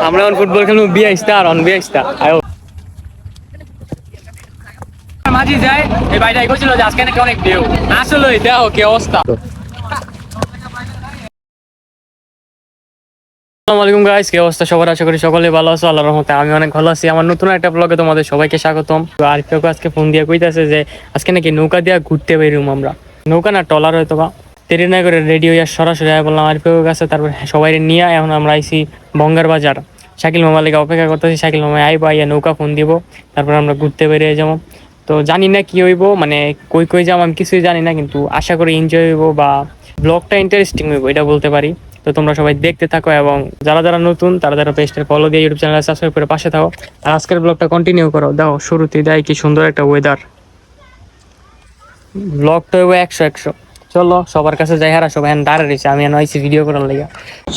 আমরা ফুটবল খেলবো 22টা আর 22টা মাঝি যায় এই ভাইটা কইছিল যে আজকে নাকি অনেক ঢেউ আসলে দেখো কি অবস্থা। আসসালামু আলাইকুম গাইস, কি অবস্থা সবার? আশা করি সকলে ভালো আছো। আল্লাহর রহমতে আমি অনেক ভালো আছি। আমার নতুন একটা ব্লগে তোমাদের সবাইকে স্বাগতম। তো আরিফকে আজকে ফোন দিয়ে কইতাছে যে আজকে নাকি নৌকা দিয়ে ঘুরতে বেরোম আমরা, নৌকা না টলার হয়তো বা। দেরি না করে রেডি হইয়া সরাসরি বললাম আরিফের কাছে, তারপর সবাই নিয়ে এখন আমরা আইছি বঙ্গার বাজার। শাকিল মামার লেগে অপেক্ষা করতেছি, শাকিল মামা আইবা আইয়া নৌকা ফোন দিব, তারপর আমরা ঘুরতে বেরিয়ে যাবো। তো জানি না কি হইব, মানে কই কই যাবো আমি কিছুই জানি না, কিন্তু আশা করি এনজয় হইব বা ব্লগটা ইন্টারেস্টিং হইব এটা বলতে পারি। তো তোমরা সবাই দেখতে থাকো এবং যারা যারা নতুন তারা যারা পেজটা ফলো দিয়ে ইউটিউব চ্যানেল সাবস্ক্রাইব করে পাশে থাকো। আর আজকের ব্লগটা কন্টিনিউ করো। দাও শুরুতে দেয় কি সুন্দর একটা ওয়েদার, ব্লগটা হইব 100 চলো সবার কাছে যাই। হারা সবাই দাঁড়ায় রয়েছে, আমি আইসি ভিডিও করার লেগে।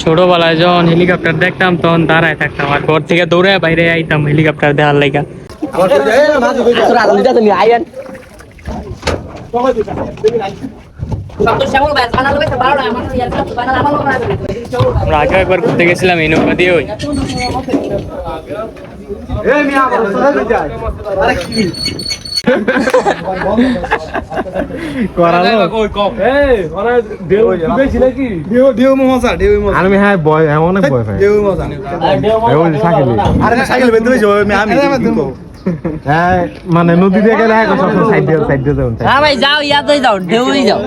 ছোটবেলায় যখন হেলিকপ্টার দেখতাম তখন দাঁড়ায় থাকতাম, আর ঘর থেকে দৌড়ে বাইরে আইতাম হেলিকপ্টার দেখার লেগে। আমরা আগে একবার ঘুরতে গেছিলাম এই নৌকা দিয়ে। ওই মানে নদী দিয়ে গেলে সাইড দিয়ে যাও, ভাই যাও, ইয়াতে যাও, ঢেউই যাও।